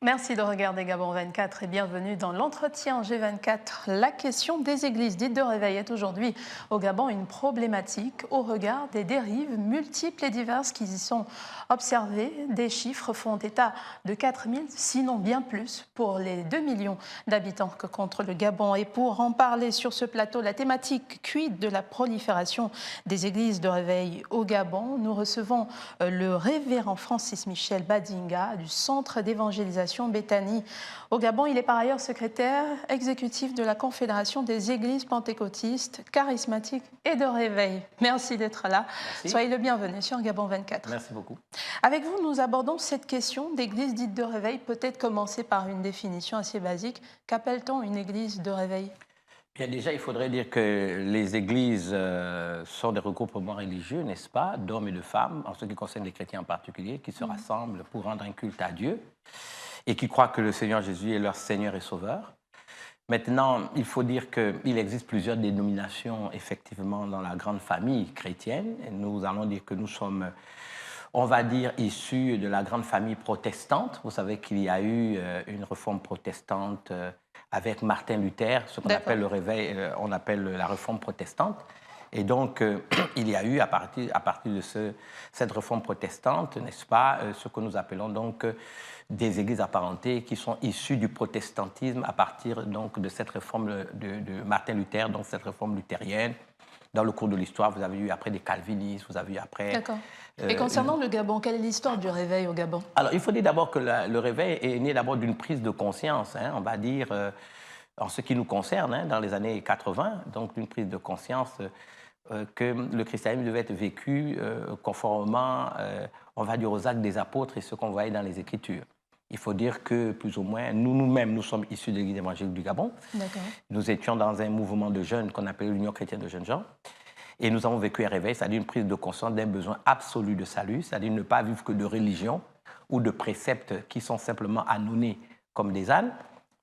Merci de regarder Gabon 24 et bienvenue dans l'entretien G24. La question des églises dites de réveil est aujourd'hui au Gabon une problématique au regard des dérives multiples et diverses qui y sont observées. Des chiffres font état de 4 000, sinon bien plus, pour les 2 millions d'habitants que compte le Gabon. Et pour en parler sur ce plateau, la thématique quid de la prolifération des églises de réveil au Gabon, nous recevons le révérend Francis Michel Badinga du Centre d'évangélisation Béthanie au Gabon. Il est par ailleurs secrétaire exécutif de la Confédération des églises pentecôtistes, charismatiques et de réveil. Merci d'être là. Merci. Soyez le bienvenu sur Gabon 24. Merci beaucoup. Avec vous, nous abordons cette question d'église dite de réveil. Peut-être commencer par une définition assez basique. Qu'appelle-t-on une église de réveil ? Bien, déjà, il faudrait dire que les églises sont des regroupements religieux, n'est-ce pas, d'hommes et de femmes, en ce qui concerne les chrétiens en particulier, qui se rassemblent pour rendre un culte à Dieu et qui croient que le Seigneur Jésus est leur Seigneur et Sauveur. Maintenant, il faut dire qu'il existe plusieurs dénominations, effectivement, dans la grande famille chrétienne. Et nous allons dire que nous sommes, on va dire, issus de la grande famille protestante. Vous savez qu'il y a eu une réforme protestante avec Martin Luther, ce qu'on appelle le réveil, on appelle la réforme protestante. Et donc, il y a eu, à partir de cette réforme protestante, n'est-ce pas, ce que nous appelons donc des églises apparentées qui sont issues du protestantisme à partir donc de cette réforme de Martin Luther, donc cette réforme luthérienne. Dans le cours de l'histoire, vous avez eu après des calvinistes, vous avez eu après... D'accord. Et concernant le Gabon, quelle est l'histoire du réveil au Gabon? Alors, il faut dire d'abord que le réveil est né d'abord d'une prise de conscience, hein, on va dire, en ce qui nous concerne, hein, dans les années 80, donc d'une prise de conscience que le christianisme devait être vécu conformément, on va dire, aux actes des apôtres et ce qu'on voyait dans les Écritures. Il faut dire que, plus ou moins, nous-mêmes, nous sommes issus de l'Église évangélique du Gabon. Nous étions dans un mouvement de jeunes qu'on appelait l'Union chrétienne de jeunes gens. Et nous avons vécu un réveil, c'est-à-dire une prise de conscience d'un besoin absolu de salut, c'est-à-dire ne pas vivre que de religion ou de préceptes qui sont simplement annonnés comme des ânes,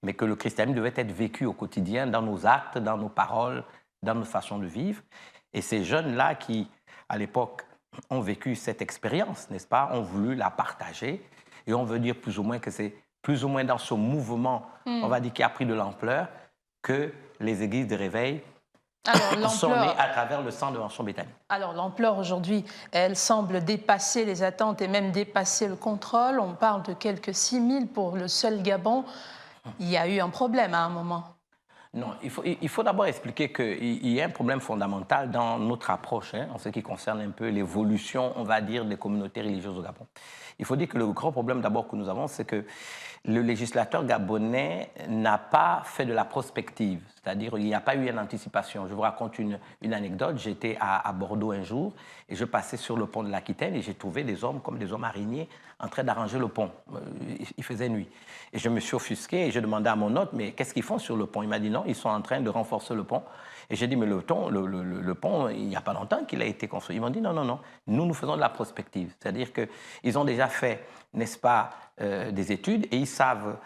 mais que le christianisme devait être vécu au quotidien, dans nos actes, dans nos paroles, dans nos façons de vivre. Et ces jeunes-là qui, à l'époque, ont vécu cette expérience, n'est-ce pas, ont voulu la partager. Et on veut dire plus ou moins que c'est plus ou moins dans ce mouvement, on va dire, qui a pris de l'ampleur, que les églises de réveil sont nées à travers le centre d'évangélisation Béthanie. Alors l'ampleur aujourd'hui, elle semble dépasser les attentes et même dépasser le contrôle. On parle de quelques 6 000 pour le seul Gabon. Il y a eu un problème à un moment. Non, il faut d'abord expliquer qu'il y a un problème fondamental dans notre approche, hein, en ce qui concerne un peu l'évolution, on va dire, des communautés religieuses au Gabon. Il faut dire que le grand problème d'abord que nous avons, c'est que le législateur gabonais n'a pas fait de la prospective, c'est-à-dire il n'y a pas eu une anticipation. Je vous raconte une anecdote. J'étais à Bordeaux un jour et je passais sur le pont de l'Aquitaine et j'ai trouvé des hommes comme des hommes araignées en train d'arranger le pont. Il faisait nuit. Et je me suis offusqué et je demandais à mon hôte, mais qu'est-ce qu'ils font sur le pont? Il m'a dit non, ils sont en train de renforcer le pont. Et j'ai dit, mais le pont, il n'y a pas longtemps qu'il a été construit. Ils m'ont dit, non, non, non, nous faisons de la prospective. C'est-à-dire qu'ils ont déjà fait, n'est-ce pas, des études et ils savent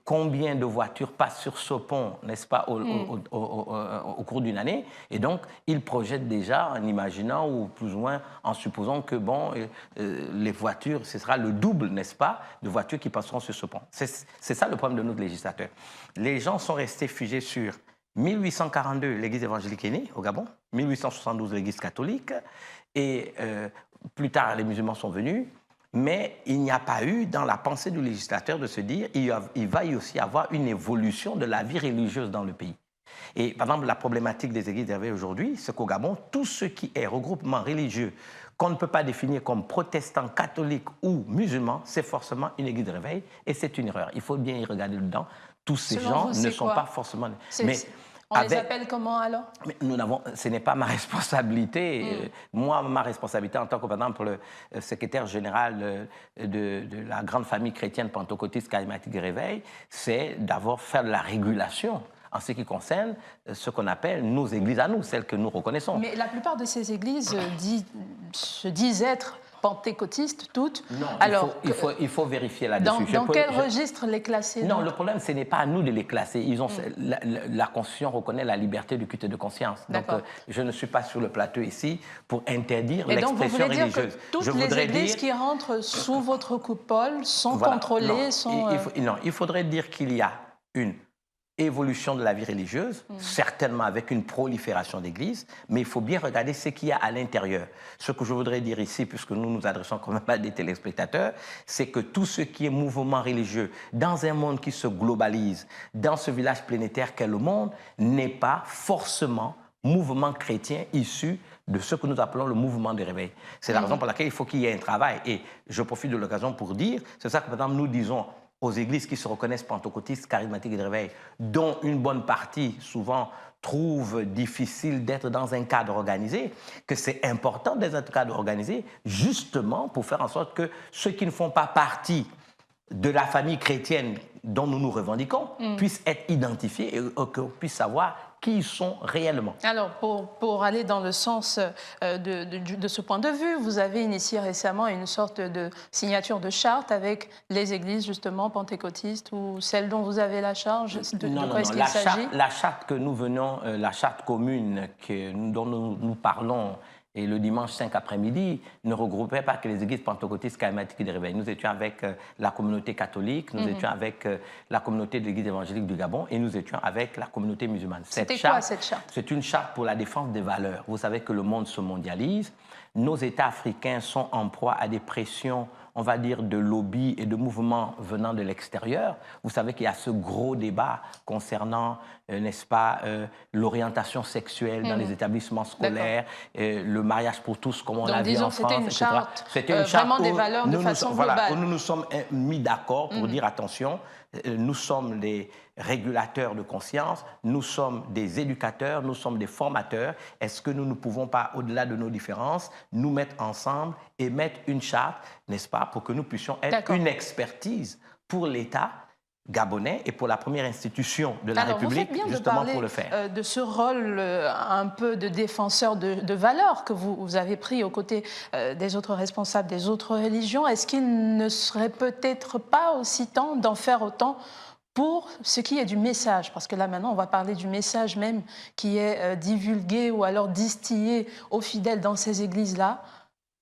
combien de voitures passent sur ce pont, n'est-ce pas, au cours d'une année. Et donc, ils projettent déjà en imaginant ou plus ou moins en supposant que, bon, les voitures, ce sera le double, n'est-ce pas, de voitures qui passeront sur ce pont. C'est ça le problème de notre législateur. Les gens sont restés figés sur 1842, l'Église évangélique est née au Gabon, 1872, l'Église catholique, et plus tard, les musulmans sont venus, mais il n'y a pas eu dans la pensée du législateur de se dire il va y aussi avoir une évolution de la vie religieuse dans le pays. Et par exemple, la problématique des églises de réveil aujourd'hui, c'est qu'au Gabon, tout ce qui est regroupement religieux qu'on ne peut pas définir comme protestant, catholique ou musulman, c'est forcément une église de réveil, et c'est une erreur. Il faut bien y regarder dedans. Tous ces gens ne sont pas forcément... On les appelle comment alors? Mais ce n'est pas ma responsabilité. Moi, ma responsabilité en tant que, par exemple, le secrétaire général de la grande famille chrétienne pentecôtiste charismatique de réveil, c'est d'avoir fait de la régulation en ce qui concerne ce qu'on appelle nos églises à nous, celles que nous reconnaissons. Mais la plupart de ces églises se disent être pentecôtistes toutes. Non, Alors, il faut vérifier là-dessus. Dans quel registre les classer? Non, le problème, ce n'est pas à nous de les classer. La Constitution reconnaît la liberté de culte et de conscience. Donc, je ne suis pas sur le plateau ici pour interdire l'expression religieuse. Dire que toutes les églises qui rentrent sous votre coupole sont contrôlées, Non, il faudrait dire qu'il y a une évolution de la vie religieuse, certainement avec une prolifération d'églises, mais il faut bien regarder ce qu'il y a à l'intérieur. Ce que je voudrais dire ici, puisque nous nous adressons quand même à des téléspectateurs, c'est que tout ce qui est mouvement religieux, dans un monde qui se globalise, dans ce village planétaire qu'est le monde, n'est pas forcément mouvement chrétien issu de ce que nous appelons le mouvement de réveil. C'est la raison pour laquelle il faut qu'il y ait un travail. Et je profite de l'occasion pour dire, c'est ça que, par exemple, nous disons aux églises qui se reconnaissent pentecôtistes, charismatiques et de réveil, dont une bonne partie, souvent, trouve difficile d'être dans un cadre organisé, que c'est important d'être dans un cadre organisé, justement pour faire en sorte que ceux qui ne font pas partie de la famille chrétienne dont nous nous revendiquons puissent être identifiés et qu'on puisse savoir qui ils sont réellement. Alors, pour aller dans le sens de ce point de vue, vous avez initié récemment une sorte de signature de charte avec les églises, justement, pentecôtistes ou celles dont vous avez la charge. Non, la charte que nous venons, la charte commune dont nous parlons, et le dimanche 5 après-midi, ne regroupait pas que les églises pentecôtistes, charismatiques et de réveil. Nous étions avec la communauté catholique, nous étions avec la communauté de l'église évangélique du Gabon et nous étions avec la communauté musulmane. C'était quoi cette charte? C'est une charte pour la défense des valeurs. Vous savez que le monde se mondialise. Nos États africains sont en proie à des pressions, on va dire, de lobbies et de mouvements venant de l'extérieur. Vous savez qu'il y a ce gros débat concernant, n'est-ce pas, l'orientation sexuelle dans les établissements scolaires, le mariage pour tous, comme on l'a vu en France, etc. C'était une charte vraiment des valeurs de façon globale. Voilà, où nous nous sommes mis d'accord pour dire, attention, nous sommes des régulateurs de conscience, nous sommes des éducateurs, nous sommes des formateurs. Est-ce que nous ne pouvons pas, au-delà de nos différences, nous mettre ensemble et mettre une charte, n'est-ce pas, pour que nous puissions être une expertise pour l'État gabonais et pour la première institution de la République, justement pour le faire. De ce rôle un peu de défenseur de valeurs que vous avez pris aux côtés des autres responsables des autres religions, est-ce qu'il ne serait peut-être pas aussi temps d'en faire autant pour ce qui est du message? Parce que là, maintenant, on va parler du message même qui est divulgué ou alors distillé aux fidèles dans ces églises-là,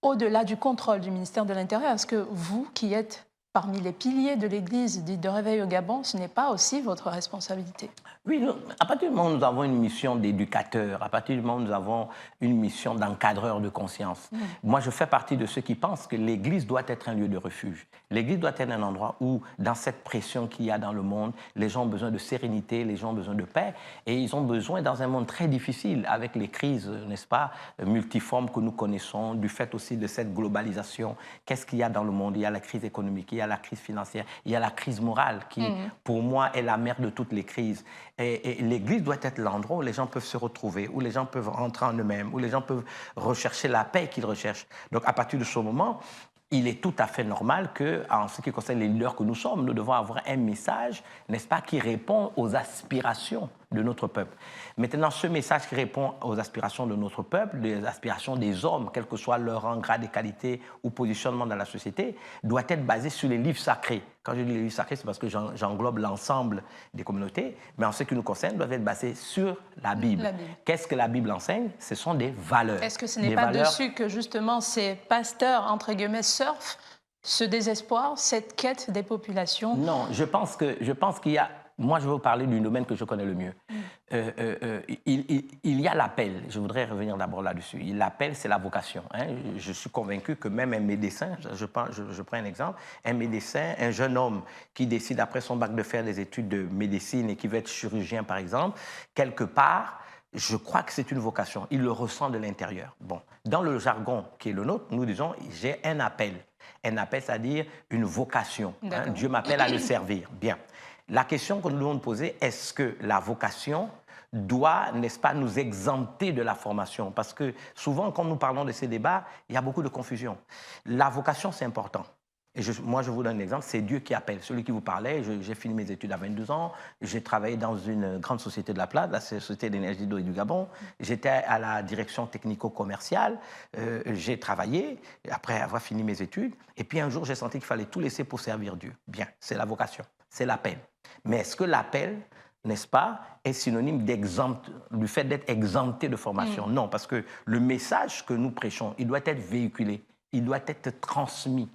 au-delà du contrôle du ministère de l'Intérieur. Est-ce que vous, qui êtes parmi les piliers de l'Église dite de réveil au Gabon, ce n'est pas aussi votre responsabilité? Oui, à partir du moment où nous avons une mission d'éducateur, à partir du moment où nous avons une mission d'encadreur de conscience, moi je fais partie de ceux qui pensent que l'Église doit être un lieu de refuge. L'Église doit être un endroit où, dans cette pression qu'il y a dans le monde, les gens ont besoin de sérénité, les gens ont besoin de paix, et ils ont besoin, dans un monde très difficile, avec les crises, n'est-ce pas, multiformes que nous connaissons, du fait aussi de cette globalisation. Qu'est-ce qu'il y a dans le monde? Il y a la crise économique, il y a la crise financière, il y a la crise morale qui, pour moi, est la mère de toutes les crises. Et l'Église doit être l'endroit où les gens peuvent se retrouver, où les gens peuvent rentrer en eux-mêmes, où les gens peuvent rechercher la paix qu'ils recherchent. Donc, à partir de ce moment, il est tout à fait normal qu'en ce qui concerne les leaders que nous sommes, nous devons avoir un message, n'est-ce pas, qui répond aux aspirations de notre peuple. Maintenant, ce message qui répond aux aspirations de notre peuple, des aspirations des hommes, quel que soit leur rang, grade et qualité ou positionnement dans la société, doit être basé sur les livres sacrés. Quand je dis les livres sacrés, c'est parce que j'englobe l'ensemble des communautés, mais en ce qui nous concerne, doivent être basés sur la Bible. Qu'est-ce que la Bible enseigne? Ce sont des valeurs. Est-ce que ce n'est pas dessus que, justement, ces pasteurs, entre guillemets, surfent ce désespoir, cette quête des populations? Non, je pense qu'il y a... Moi, je veux vous parler du domaine que je connais le mieux. Il y a l'appel. Je voudrais revenir d'abord là-dessus. L'appel, c'est la vocation. Je suis convaincu que même un médecin, je prends un exemple, un médecin, un jeune homme qui décide après son bac de faire des études de médecine et qui veut être chirurgien, par exemple, quelque part, je crois que c'est une vocation. Il le ressent de l'intérieur. Bon, dans le jargon qui est le nôtre, nous disons « j'ai un appel ». Un appel, c'est-à-dire une vocation. Dieu m'appelle à le servir. Bien. La question que nous devons nous poser, est-ce que la vocation doit, n'est-ce pas, nous exempter de la formation? Parce que souvent, quand nous parlons de ces débats, il y a beaucoup de confusion. La vocation, c'est important. Et moi, je vous donne un exemple, c'est Dieu qui appelle. Celui qui vous parlait, j'ai fini mes études à 22 ans, j'ai travaillé dans une grande société de la place, la Société d'énergie d'eau et du Gabon, j'étais à la direction technico-commerciale, j'ai travaillé après avoir fini mes études, et puis un jour, j'ai senti qu'il fallait tout laisser pour servir Dieu. Bien, c'est la vocation, c'est l'appel. Mais est-ce que l'appel, n'est-ce pas, est synonyme du fait d'être exempté de formation? Non, parce que le message que nous prêchons, il doit être véhiculé, il doit être transmis.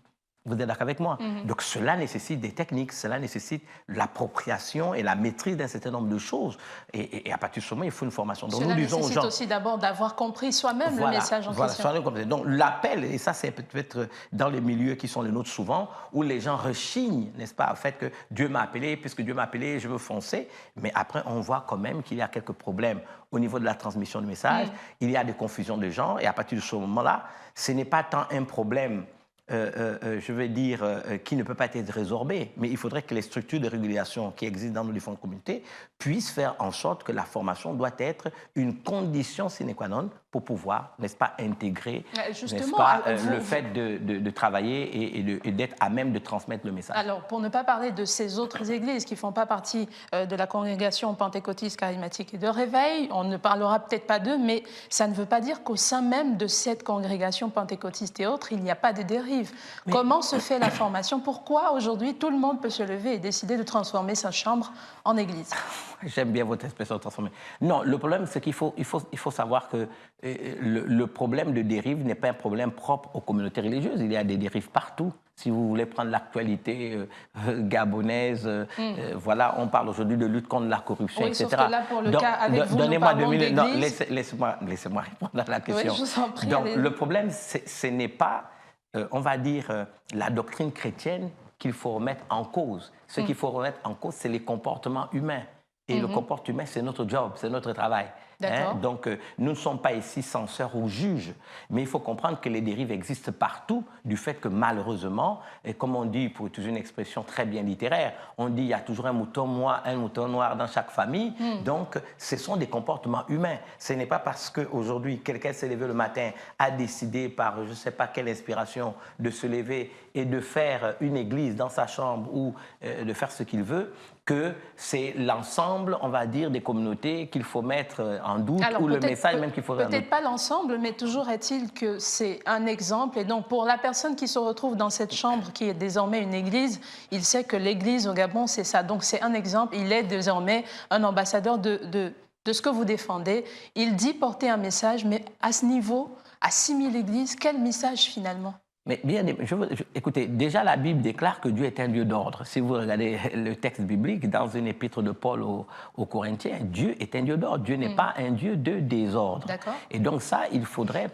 Vous êtes d'accord avec moi? Donc cela nécessite des techniques, cela nécessite l'appropriation et la maîtrise d'un certain nombre de choses. Et à partir de ce moment, il faut une formation. Donc, cela nous disons aux nécessite gens, aussi d'abord d'avoir compris soi-même le message en question. Donc l'appel, et ça c'est peut-être dans les milieux qui sont les nôtres souvent, où les gens rechignent, n'est-ce pas, au fait que Dieu m'a appelé, puisque Dieu m'a appelé, je veux foncer. Mais après, on voit quand même qu'il y a quelques problèmes au niveau de la transmission du message. Il y a des confusions de gens, et à partir de ce moment-là, ce n'est pas tant un problème je vais dire, qui ne peut pas être résorbé, mais il faudrait que les structures de régulation qui existent dans nos différentes communautés puissent faire en sorte que la formation doit être une condition sine qua non pour pouvoir, n'est-ce pas, intégrer le fait de travailler et d'être à même de transmettre le message. Alors, pour ne pas parler de ces autres églises qui ne font pas partie de la congrégation pentecôtiste charismatique et de réveil, on ne parlera peut-être pas d'eux, mais ça ne veut pas dire qu'au sein même de cette congrégation pentecôtiste et autres, il n'y a pas de dérive. Comment se fait la formation? Pourquoi aujourd'hui tout le monde peut se lever et décider de transformer sa chambre en église? J'aime bien votre expression transformer. Non, le problème, c'est qu'il faut savoir que le problème de dérive n'est pas un problème propre aux communautés religieuses. Il y a des dérives partout. Si vous voulez prendre l'actualité gabonaise, voilà, on parle aujourd'hui de lutte contre la corruption, etc. Sauf que là, pour le cas avec vous, donnez-moi 2 minutes. Non, laissez-moi répondre à la question. Oui, je vous en prie. Donc, le problème, ce n'est pas, on va dire, la doctrine chrétienne qu'il faut remettre en cause. Ce qu'il faut remettre en cause, c'est les comportements humains. Et le comportement humain, c'est notre job, c'est notre travail. Donc, nous ne sommes pas ici censeurs ou juges, mais il faut comprendre que les dérives existent partout, du fait que malheureusement, et comme on dit, pour utiliser une expression très bien littéraire, on dit il y a toujours un mouton noir dans chaque famille. Donc, ce sont des comportements humains. Ce n'est pas parce qu'aujourd'hui, quelqu'un s'est levé le matin, a décidé par je ne sais pas quelle inspiration de se lever et de faire une église dans sa chambre ou de faire ce qu'il veut, que c'est l'ensemble, on va dire, des communautés qu'il faut mettre en doute. Alors, ou le message même qu'il faut peut-être pas l'ensemble, mais toujours est-il que c'est un exemple. Et donc, pour la personne qui se retrouve dans cette chambre qui est désormais une église, il sait que l'église au Gabon, c'est ça. Donc, c'est un exemple. Il est désormais un ambassadeur de ce que vous défendez. Il dit porter un message, mais à ce niveau, à 6000 églises, quel message finalement? Mais bien, écoutez, déjà la Bible déclare que Dieu est un Dieu d'ordre. Si vous regardez le texte biblique, dans une épître de Paul aux Corinthiens, Dieu est un Dieu d'ordre. Dieu n'est pas un Dieu de désordre. Et donc ça, il faudrait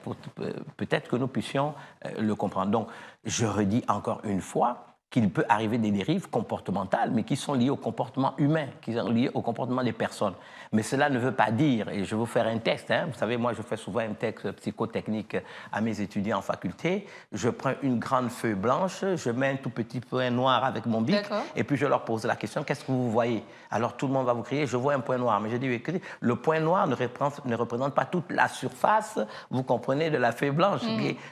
peut-être que nous puissions le comprendre. Donc, je redis encore une fois qu'il peut arriver des dérives comportementales, mais qui sont liées au comportement humain, qui sont liées au comportement des personnes. Mais cela ne veut pas dire, et je vais vous faire un texte, vous savez, moi je fais souvent un texte psychotechnique à mes étudiants en faculté, je prends une grande feuille blanche, je mets un tout petit point noir avec mon bic, et puis je leur pose la question, qu'est-ce que vous voyez? Alors tout le monde va vous crier, je vois un point noir. Mais je dis, écoutez, le point noir ne représente pas toute la surface, vous comprenez, de la feuille blanche,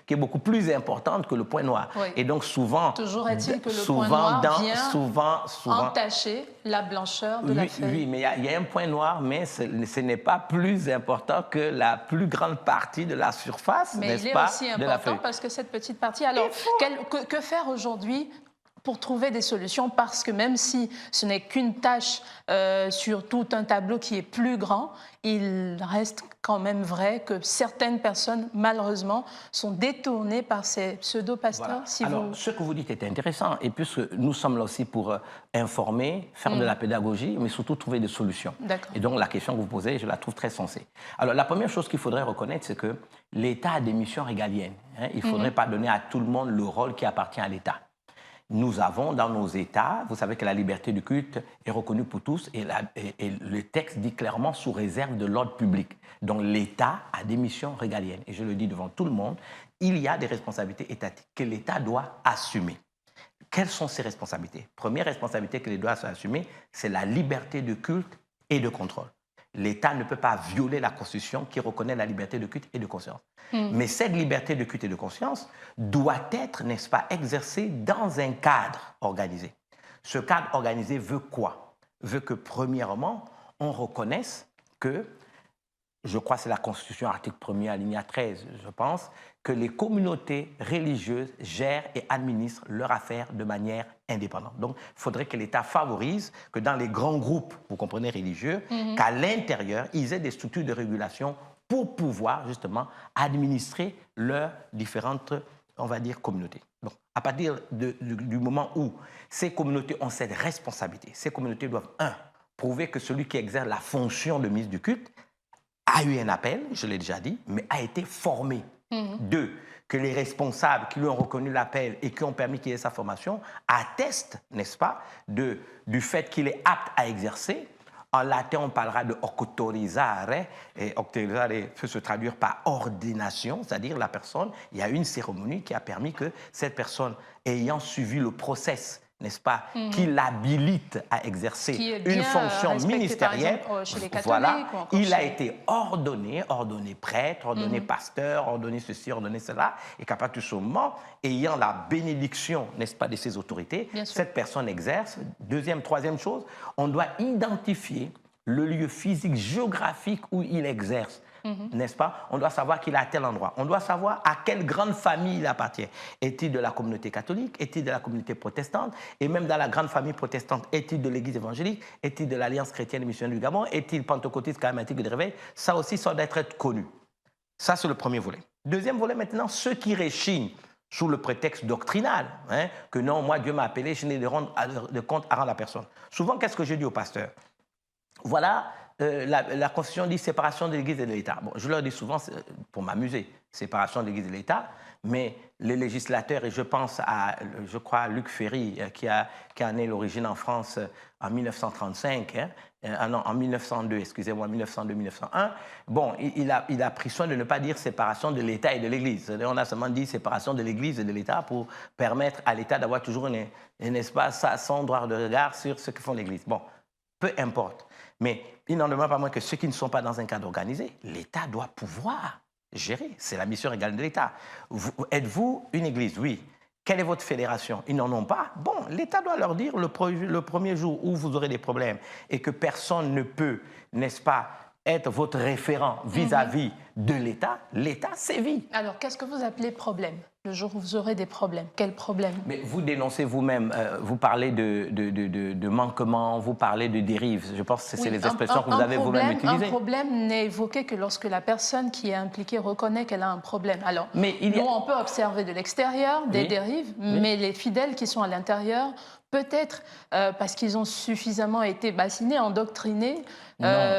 qui est beaucoup plus importante que le point noir. Et donc souvent... Toujours est-il que le point noir vient entacher la blancheur de la feuille. Oui, mais il y a un point noir, mais ce n'est pas plus important que la plus grande partie de la surface, n'est-ce pas, mais il est aussi important parce que cette petite partie... Alors, que faire aujourd'hui pour trouver des solutions? Parce que même si ce n'est qu'une tâche sur tout un tableau qui est plus grand, il reste quand même vrai que certaines personnes, malheureusement, sont détournées par ces pseudo-pasteurs. Voilà. Alors, ce que vous dites est intéressant, et puisque nous sommes là aussi pour informer, faire de la pédagogie, mais surtout trouver des solutions. Et donc, la question que vous posez, je la trouve très sensée. Alors, la première chose qu'il faudrait reconnaître, c'est que l'État a des missions régaliennes. Il ne faudrait pas donner à tout le monde le rôle qui appartient à l'État. Nous avons dans nos États, vous savez que la liberté du culte est reconnue pour tous et le texte dit clairement sous réserve de l'ordre public. Donc l'État a des missions régaliennes. Et je le dis devant tout le monde, il y a des responsabilités étatiques que l'État doit assumer. Quelles sont ces responsabilités? Première responsabilité que l'État doit assumer, c'est la liberté de culte et de contrôle. l'État ne peut pas violer la Constitution qui reconnaît la liberté de culte et de conscience. Mais cette liberté de culte et de conscience doit être, n'est-ce pas, exercée dans un cadre organisé. Ce cadre organisé veut quoi? Veut que, premièrement, on reconnaisse que, je crois que c'est la Constitution, article 1er, alinéa 13, je pense, que les communautés religieuses gèrent et administrent leurs affaires de manière indépendante. Donc, il faudrait que l'État favorise que dans les grands groupes, vous comprenez, religieux, qu'à l'intérieur, ils aient des structures de régulation pour pouvoir, justement, administrer leurs différentes, on va dire, communautés. Donc, à partir du moment où ces communautés ont cette responsabilité, ces communautés doivent, prouver que celui qui exerce la fonction de mise du culte a eu un appel, je l'ai déjà dit, mais a été formé. 2, que les responsables qui lui ont reconnu l'appel et qui ont permis qu'il ait sa formation attestent, n'est-ce pas, du fait qu'il est apte à exercer. En latin, on parlera de auctorizzare, et auctorizzare peut se traduire par ordination, c'est-à-dire la personne, il y a une cérémonie qui a permis que cette personne, ayant suivi le process, n'est-ce pas, qui l'habilite à exercer une fonction ministérielle, par exemple, chez les catholiques, voilà, il a chez... été ordonné prêtre, ordonné pasteur, ordonné ceci, ordonné cela, et qu'à partir de ce moment, ayant la bénédiction, n'est-ce pas, de ses autorités, cette personne exerce. Deuxième, troisième chose, on doit identifier le lieu physique, géographique où il exerce. N'est-ce pas? On doit savoir qu'il est à tel endroit. On doit savoir à quelle grande famille il appartient. Est-il de la communauté catholique? Est-il de la communauté protestante? Et même dans la grande famille protestante, est-il de l'Église évangélique? Est-il de l'Alliance chrétienne et missionnaire du Gabon? Est-il pentecôtiste, charismatique de réveil? Ça aussi, ça doit être connu. Ça, c'est le premier volet. Deuxième volet, maintenant, ceux qui réchignent sous le prétexte doctrinal, que non, moi, Dieu m'a appelé, je n'ai de compte à rendre à personne. Souvent, qu'est-ce que je dis aux pasteurs? Voilà, la Constitution dit séparation de l'Église et de l'État. Bon, je leur dis souvent, pour m'amuser, séparation de l'Église et de l'État, mais les législateurs, et je pense à, je crois, Luc Ferry, qui a né l'origine en France en 1935, non, en 1902, excusez-moi, 1902-1901, bon, il a pris soin de ne pas dire séparation de l'État et de l'Église. On a seulement dit séparation de l'Église et de l'État pour permettre à l'État d'avoir toujours un espace, son droit de regard sur ce que font l'Église. Bon, peu importe. Mais il n'en demeure pas moins que ceux qui ne sont pas dans un cadre organisé, l'État doit pouvoir gérer. C'est la mission égale de l'État.Êtes-vous une église? Oui. Quelle est votre fédération? Ils n'en ont pas. Bon, l'État doit leur dire le premier jour où vous aurez des problèmes et que personne ne peut, n'est-ce pas, être votre référent vis-à-vis de l'État, l'État sévit. Alors, qu'est-ce que vous appelez problème? Le jour où vous aurez des problèmes, quels problèmes? Mais vous dénoncez vous-même, vous parlez de manquements, vous parlez de dérives. Je pense que c'est les expressions que vous avez vous-même utilisées. Un problème n'est évoqué que lorsque la personne qui est impliquée reconnaît qu'elle a un problème. Alors, nous, on peut observer de l'extérieur des dérives, mais les fidèles qui sont à l'intérieur, peut-être parce qu'ils ont suffisamment été bassinés, endoctrinés,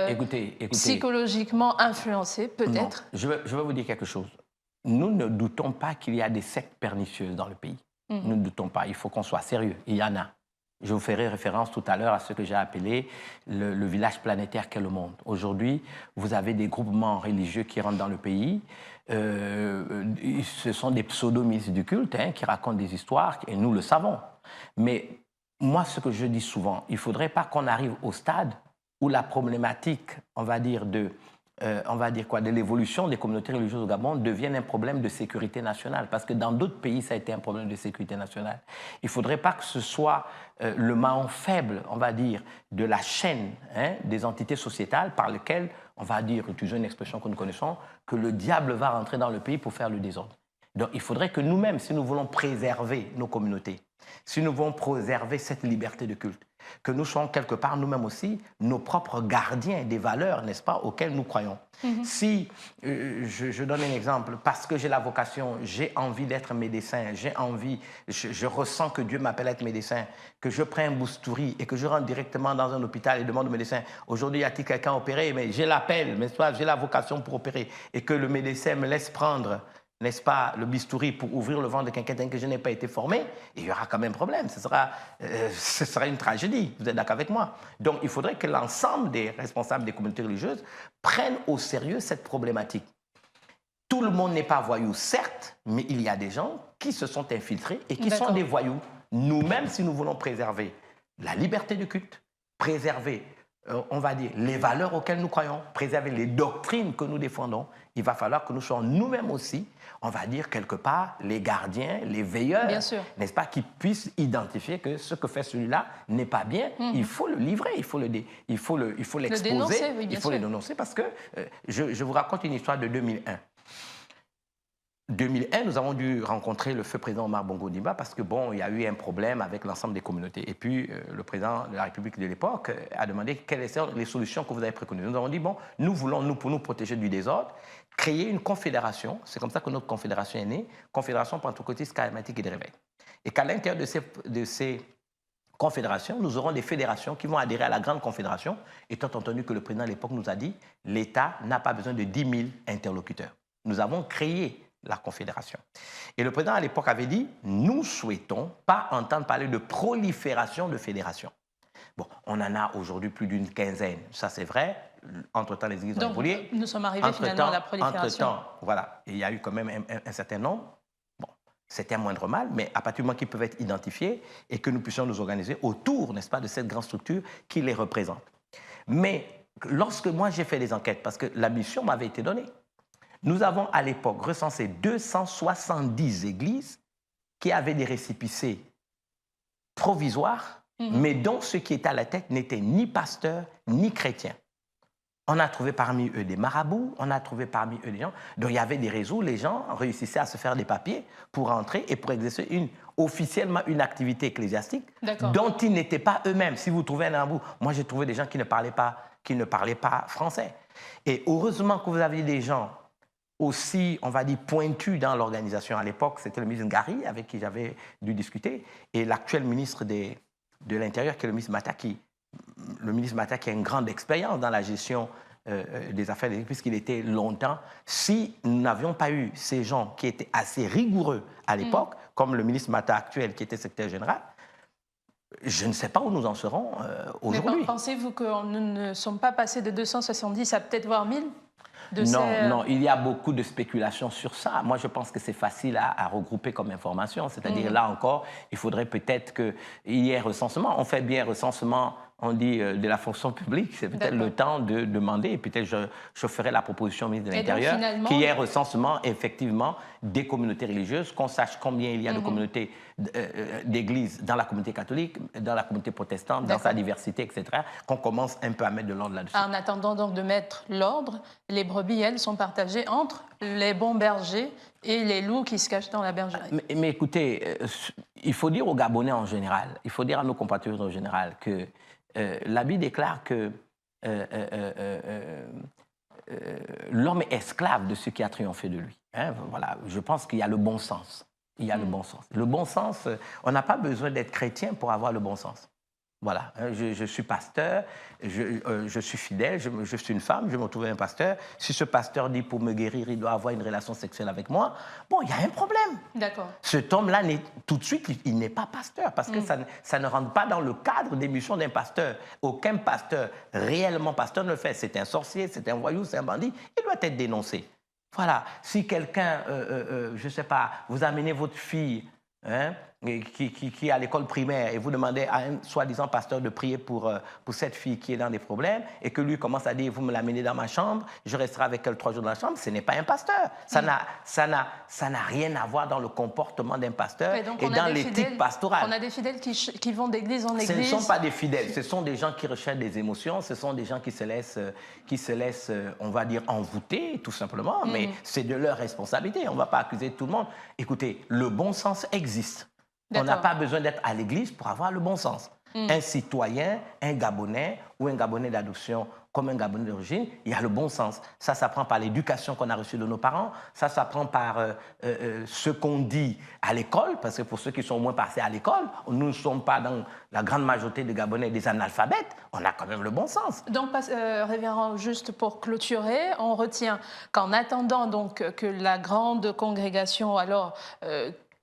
écoutez, psychologiquement influencés, peut-être. Je vais vous dire quelque chose. Nous ne doutons pas qu'il y a des sectes pernicieuses dans le pays. Nous ne doutons pas. Il faut qu'on soit sérieux. Il y en a. Je vous ferai référence tout à l'heure à ce que j'ai appelé le village planétaire qu'est le monde. Aujourd'hui, vous avez des groupements religieux qui rentrent dans le pays. Ce sont des pseudo-ministres du culte qui racontent des histoires, et nous le savons. Mais moi, ce que je dis souvent, il ne faudrait pas qu'on arrive au stade où la problématique, on va dire de l'évolution des communautés religieuses au Gabon devienne un problème de sécurité nationale. Parce que dans d'autres pays, ça a été un problème de sécurité nationale. Il ne faudrait pas que ce soit le maillon faible, on va dire, de la chaîne des entités sociétales par lesquelles, on va dire, utilisons une expression que nous connaissons, que le diable va rentrer dans le pays pour faire le désordre. Donc il faudrait que nous-mêmes, si nous voulons préserver nos communautés, si nous voulons préserver cette liberté de culte, que nous soyons quelque part nous-mêmes aussi nos propres gardiens des valeurs, n'est-ce pas, auxquelles nous croyons. Si, je donne un exemple, parce que j'ai la vocation, j'ai envie d'être médecin, je ressens que Dieu m'appelle à être médecin, que je prends un boustouri et que je rentre directement dans un hôpital et demande au médecin, aujourd'hui, y a-t-il quelqu'un opéré? Mais j'ai l'appel, n'est-ce pas, j'ai la vocation pour opérer, et que le médecin me laisse prendre, n'est-ce pas, le bistouri pour ouvrir le ventre de quelqu'un que je n'ai pas été formé, il y aura quand même problème. Ce sera une tragédie. Vous êtes d'accord avec moi? Donc, il faudrait que l'ensemble des responsables des communautés religieuses prennent au sérieux cette problématique. Tout le monde n'est pas voyou, certes, mais il y a des gens qui se sont infiltrés et qui sont des voyous. Nous-mêmes, si nous voulons préserver la liberté du culte, préserver on va dire, les valeurs auxquelles nous croyons, préserver les doctrines que nous défendons, il va falloir que nous soyons nous-mêmes aussi, on va dire quelque part, les gardiens, les veilleurs, n'est-ce pas, qui puissent identifier que ce que fait celui-là n'est pas bien. Il faut le livrer, il faut l'exposer, il faut le dénoncer parce que je vous raconte une histoire de 2001. 2001, nous avons dû rencontrer le feu président Omar Bongo Ondimba parce que, bon, il y a eu un problème avec l'ensemble des communautés. Et puis, le président de la République de l'époque a demandé quelles étaient les solutions que vous avez préconisées. Nous avons dit, bon, nous voulons, pour nous protéger du désordre, créer une confédération. C'est comme ça que notre confédération est née, Confédération pentecôtiste charismatique et de réveil. Et qu'à l'intérieur de ces confédérations, nous aurons des fédérations qui vont adhérer à la grande confédération, étant entendu que le président à l'époque nous a dit, l'État n'a pas besoin de 10 000 interlocuteurs. Nous avons créé la Confédération. Et le président à l'époque avait dit, nous souhaitons pas entendre parler de prolifération de fédérations. Bon, on en a aujourd'hui plus d'une quinzaine, ça c'est vrai. Entre-temps, les églises ont évolué. Nous sommes arrivés finalement à la prolifération. Entre-temps, voilà, il y a eu quand même un certain nombre. Bon, c'est un moindre mal, mais à partir du moment qu'ils peuvent être identifiés et que nous puissions nous organiser autour, n'est-ce pas, de cette grande structure qui les représente. Mais lorsque moi j'ai fait des enquêtes, parce que la mission m'avait été donnée, nous avons à l'époque recensé 270 églises qui avaient des récépissés provisoires, mais dont ceux qui étaient à la tête n'étaient ni pasteurs ni chrétiens. On a trouvé parmi eux des marabouts, on a trouvé parmi eux des gens dont il y avait des réseaux, les gens réussissaient à se faire des papiers pour entrer et pour exercer officiellement une activité ecclésiastique dont ils n'étaient pas eux-mêmes. Si vous trouvez un marabout, moi j'ai trouvé des gens qui ne parlaient pas français. Et heureusement que vous aviez des gens aussi, on va dire, pointu dans l'organisation. À l'époque, c'était le ministre Ngari avec qui j'avais dû discuter, et l'actuel ministre de l'Intérieur, qui est le ministre Mata, qui a une grande expérience dans la gestion des affaires, puisqu'il était longtemps. Si nous n'avions pas eu ces gens qui étaient assez rigoureux à l'époque, comme le ministre Mata actuel, qui était secrétaire général, je ne sais pas où nous en serons aujourd'hui. Mais pensez-vous que nous ne sommes pas passés de 270 à peut-être voir 1000 ? Non, il y a beaucoup de spéculations sur ça. Moi, je pense que c'est facile à regrouper comme information. C'est-à-dire, là encore, il faudrait peut-être qu'il y ait recensement. On fait bien recensement, on dit, de la fonction publique. C'est peut-être le temps de demander. Et peut-être je ferai la proposition au ministre de l'Intérieur qu'il y ait recensement, effectivement, des communautés religieuses, qu'on sache combien il y a de communautés d'églises dans la communauté catholique, dans la communauté protestante, dans sa diversité, etc., qu'on commence un peu à mettre de l'ordre là-dessus. En attendant donc de mettre l'ordre, les brebis, elles, sont partagées entre les bons bergers et les loups qui se cachent dans la bergerie. Mais écoutez, il faut dire aux Gabonais en général, il faut dire à nos compatriotes en général que la Bible déclare que l'homme est esclave de ce qui a triomphé de lui. Hein, voilà, je pense qu'il y a le bon sens. Il y a le bon sens. Le bon sens, on n'a pas besoin d'être chrétien pour avoir le bon sens. Voilà, je suis pasteur, je suis fidèle, je suis une femme, je me trouve un pasteur. Si ce pasteur dit pour me guérir, il doit avoir une relation sexuelle avec moi, bon, il y a un problème. D'accord. Cet homme-là, tout de suite, il n'est pas pasteur parce que ça ne rentre pas dans le cadre des missions d'un pasteur. Aucun pasteur, réellement pasteur, ne le fait. C'est un sorcier, c'est un voyou, c'est un bandit, il doit être dénoncé. Voilà, si quelqu'un, je ne sais pas, vous amenez votre fille qui est à l'école primaire et vous demandez à un soi-disant pasteur de prier pour cette fille qui est dans des problèmes et que lui commence à dire, vous me l'amenez dans ma chambre, je resterai avec elle 3 jours dans la chambre, ce n'est pas un pasteur. Ça n'a rien à voir dans le comportement d'un pasteur et dans l'éthique pastorale. On a des fidèles qui vont d'église en église. Ce ne sont pas des fidèles, ce sont des gens qui recherchent des émotions, ce sont des gens qui se laissent, on va dire, envoûter, tout simplement, mais c'est de leur responsabilité. On ne va pas accuser tout le monde. Écoutez, le bon sens existe. On n'a pas besoin d'être à l'église pour avoir le bon sens. Un citoyen, un Gabonais ou un Gabonais d'adoption comme un Gabonais d'origine, il y a le bon sens. Ça s'apprend par l'éducation qu'on a reçue de nos parents, ça s'apprend par ce qu'on dit à l'école, parce que pour ceux qui sont moins passés à l'école, nous ne sommes pas dans la grande majorité des Gabonais des analphabètes, on a quand même le bon sens. Donc, révérend, juste pour clôturer, on retient qu'en attendant donc que la grande congrégation, alors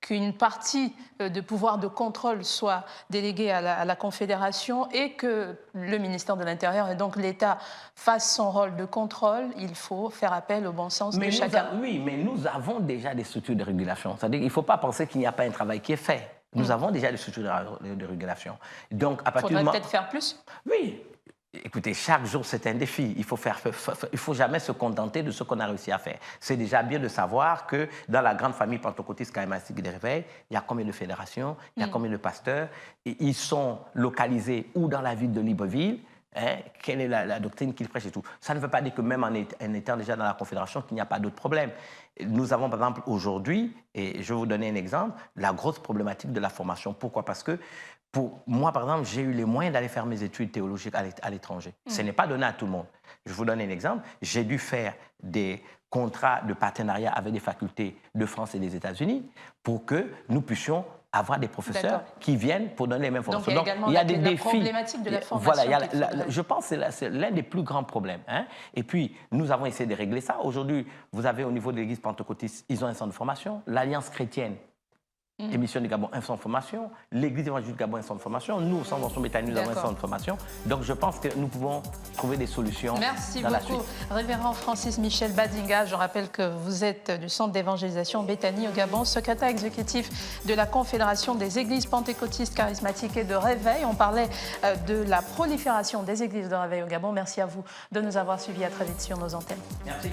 qu'une partie de pouvoir de contrôle soit déléguée à la Confédération et que le ministère de l'Intérieur et donc l'État fassent son rôle de contrôle, il faut faire appel au bon sens de chacun. Oui, mais nous avons déjà des structures de régulation. C'est-à-dire qu'il ne faut pas penser qu'il n'y a pas un travail qui est fait. Nous avons déjà des structures de régulation. Donc, à partir du moment... peut-être faire plus? Oui. Écoutez, chaque jour, c'est un défi. Il faut jamais se contenter de ce qu'on a réussi à faire. C'est déjà bien de savoir que dans la grande famille pentecôtiste charismatique des réveils, il y a combien de fédérations, il y a combien de pasteurs. Et ils sont localisés où dans la ville de Libreville. Hein, quelle est la doctrine qu'ils prêchent et tout. Ça ne veut pas dire que même en étant déjà dans la Confédération, qu'il n'y a pas d'autres problèmes. Nous avons par exemple aujourd'hui, et je vais vous donner un exemple, la grosse problématique de la formation. Pourquoi? Parce que pour moi, par exemple, j'ai eu les moyens d'aller faire mes études théologiques à l'étranger. Ce n'est pas donné à tout le monde. Je vous donne un exemple. J'ai dû faire des contrats de partenariat avec des facultés de France et des États-Unis pour que nous puissions avoir des professeurs qui viennent pour donner les mêmes formations. Donc, il y a des défis. Problématique de la formation. Voilà, je pense que c'est l'un des plus grands problèmes. Hein. Et puis, nous avons essayé de régler ça. Aujourd'hui, vous avez au niveau de l'Église pentecôtiste, ils ont un centre de formation. L'Alliance chrétienne, Émission du Gabon, un centre de formation. L'Église évangélique du Gabon, un centre de formation. Nous, au Centre Vincent Béthanie, nous avons un centre de formation. Donc, je pense que nous pouvons trouver des solutions. Merci dans beaucoup, Révérend Francis Michel Badinga. Je rappelle que vous êtes du Centre d'évangélisation Béthanie au Gabon, secrétaire exécutif de la Confédération des Églises pentecôtistes charismatiques et de réveil. On parlait de la prolifération des églises de réveil au Gabon. Merci à vous de nous avoir suivis. À très vite sur nos antennes. Merci.